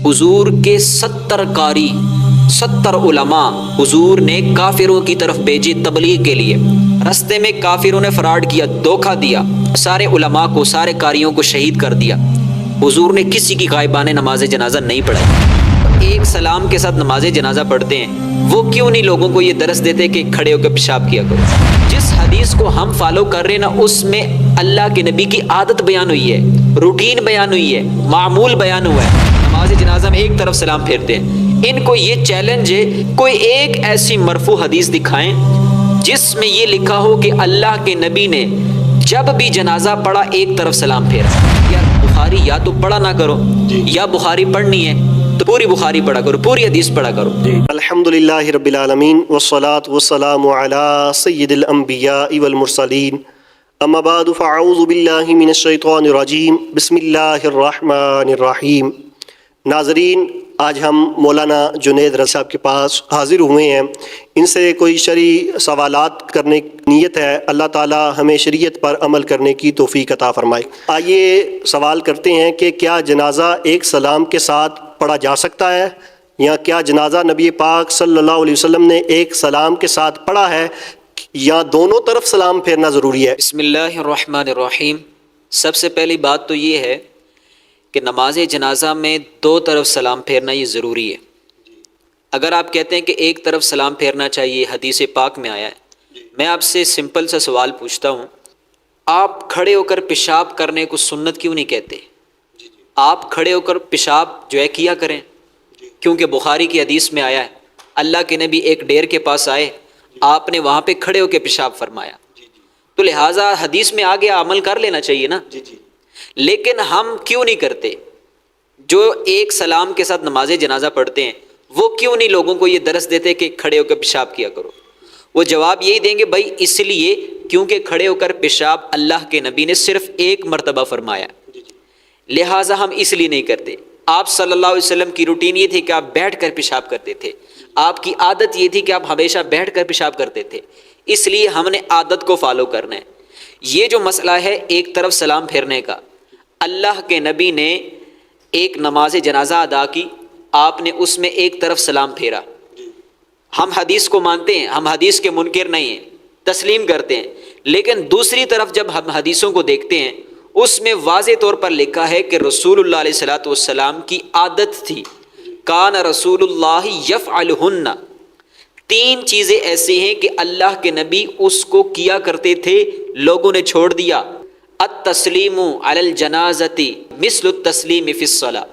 حضور کے 70 قاری 70 علماء حضور نے کافروں کی طرف بھیجے تبلیغ کے لیے۔ رستے میں کافروں نے فراڈ کیا، دھوکہ دیا، سارے علماء کو، سارے قاریوں کو شہید کر دیا۔ حضور نے کسی کی غائبانہ نماز جنازہ نہیں پڑھائی۔ ایک سلام کے ساتھ نماز جنازہ پڑھتے ہیں، وہ کیوں نہیں لوگوں کو یہ درس دیتے کہ کھڑے ہو کے پیشاب کیا کرو؟ جس حدیث کو ہم فالو کر رہے ہیں نا، اس میں اللہ کے نبی کی عادت بیان ہوئی ہے، روٹین بیان ہوئی ہے، معمول بیان ہوا ہے۔ نماز جنازہ میں ایک طرف سلام پھیرتے ہیں۔ ان کو یہ چیلنج ہے، کوئی ایک ایسی مرفوع حدیث دکھائیں جس میں یہ لکھا ہو کہ اللہ کے نبی نے جب بھی جنازہ پڑھا ایک طرف سلام پھیرا۔ یار بخاری یا تو پڑھا نہ کرو، یا بخاری پڑھنی ہے تو پوری بخاری پڑھا کرو، پوری حدیث پڑھا کرو۔ الحمدللہ رب العالمین والصلاة والسلام علی سید الانبیاء والمرسلین، اما بعد فاعوذ باللہ من الشیطان الرجیم، بسم اللہ الرحمن الرحیم۔ ناظرین، آج ہم مولانا جنید رضا صاحب کے پاس حاضر ہوئے ہیں، ان سے کوئی شرعی سوالات کرنے کی نیت ہے۔ اللہ تعالی ہمیں شریعت پر عمل کرنے کی توفیق عطا فرمائے۔ آئیے سوال کرتے ہیں کہ کیا جنازہ ایک سلام کے ساتھ پڑھا جا سکتا ہے، یا کیا جنازہ نبی پاک صلی اللہ علیہ وسلم نے ایک سلام کے ساتھ پڑھا ہے، یا دونوں طرف سلام پھیرنا ضروری ہے؟ بسم اللہ الرحمن الرحیم۔ سب سے پہلی بات تو یہ ہے کہ نماز جنازہ میں دو طرف سلام پھیرنا یہ ضروری ہے۔ اگر آپ کہتے ہیں کہ ایک طرف سلام پھیرنا چاہیے، حدیث پاک میں آیا ہے، میں آپ سے سمپل سا سوال پوچھتا ہوں، آپ کھڑے ہو کر پیشاب کرنے کو سنت کیوں نہیں کہتے؟ آپ کھڑے ہو کر پیشاب جو ہے کیا کریں، کیونکہ بخاری کی حدیث میں آیا ہے، اللہ کے نبی ایک ڈیر کے پاس آئے، آپ نے وہاں پہ کھڑے ہو کے پیشاب فرمایا، تو لہٰذا حدیث میں آگے عمل کر لینا چاہیے نا۔ لیکن ہم کیوں نہیں کرتے؟ جو ایک سلام کے ساتھ نماز جنازہ پڑھتے ہیں، وہ کیوں نہیں لوگوں کو یہ درس دیتے کہ کھڑے ہو کر پیشاب کیا کرو؟ وہ جواب یہی دیں گے، بھائی اس لیے کیونکہ کھڑے ہو کر پیشاب اللہ کے نبی نے صرف ایک مرتبہ فرمایا، لہٰذا ہم اس لیے نہیں کرتے۔ آپ صلی اللہ علیہ وسلم کی روٹین یہ تھی کہ آپ بیٹھ کر پیشاب کرتے تھے، آپ کی عادت یہ تھی کہ آپ ہمیشہ بیٹھ کر پیشاب کرتے تھے، اس لیے ہم نے عادت کو فالو کرنا ہے۔ یہ جو مسئلہ ہے ایک طرف سلام پھیرنے کا، اللہ کے نبی نے ایک نماز جنازہ ادا کی، آپ نے اس میں ایک طرف سلام پھیرا۔ ہم حدیث کو مانتے ہیں، ہم حدیث کے منکر نہیں ہیں، تسلیم کرتے ہیں، لیکن دوسری طرف جب ہم حدیثوں کو دیکھتے ہیں، اس میں واضح طور پر لکھا ہے کہ رسول اللہ علیہ الصلوۃ والسلام کی عادت تھی، کان رسول اللہ یفعلہن۔ تین چیزیں ایسی ہیں کہ اللہ کے نبی اس کو کیا کرتے تھے، لوگوں نے چھوڑ دیا۔ التسلیم علی الجنازۃ مثل التسلیم فی الصلاۃ،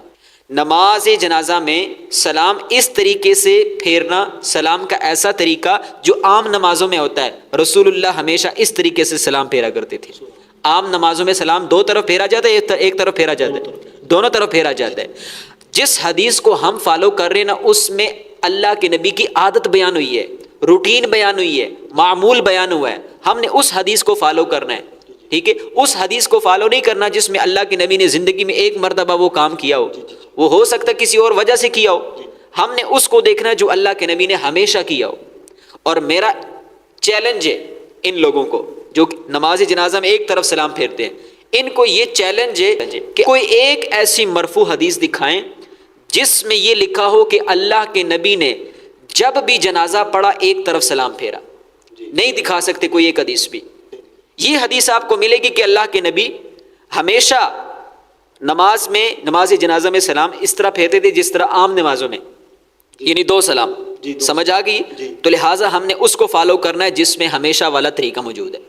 نماز جنازہ میں سلام اس طریقے سے پھیرنا، سلام کا ایسا طریقہ جو عام نمازوں میں ہوتا ہے، رسول اللہ ہمیشہ اس طریقے سے سلام پھیرا کرتے تھے۔ عام نمازوں میں سلام دو طرف پھیرا جاتا ہے، ایک طرف پھیرا جاتا ہے، دونوں طرف پھیرا جاتا ہے۔ جس حدیث کو ہم فالو کر رہے ہیں نا، اس میں اللہ کے نبی کی عادت بیان ہوئی ہے، روٹین بیان ہوئی ہے، معمول بیان ہوا ہے، ہم نے اس حدیث کو فالو کرنا ہے، ٹھیک ہے؟ اس حدیث کو فالو نہیں کرنا جس میں اللہ کے نبی نے زندگی میں ایک مرتبہ وہ کام کیا ہو، وہ ہو سکتا ہے کسی اور وجہ سے کیا ہو، ہم نے اس کو دیکھنا ہے جو اللہ کے نبی نے ہمیشہ کیا ہو۔ اور میرا چیلنج ہے ان لوگوں کو جو نماز جنازہ میں ایک طرف سلام پھیرتے ہیں، ان کو یہ چیلنج ہے کہ کوئی ایک ایسی مرفوع حدیث دکھائیں جس میں یہ لکھا ہو کہ اللہ کے نبی نے جب بھی جنازہ پڑھا ایک طرف سلام پھیرا۔ نہیں دکھا سکتے کوئی ایک حدیث بھی۔ یہ حدیث آپ کو ملے گی کہ اللہ کے نبی ہمیشہ نماز جنازہ میں سلام اس طرح پھیرتے تھے جس طرح عام نمازوں میں، یعنی دو سلام۔ سمجھ آ گئی؟ تو لہٰذا ہم نے اس کو فالو کرنا ہے جس میں ہمیشہ والا طریقہ موجود ہے۔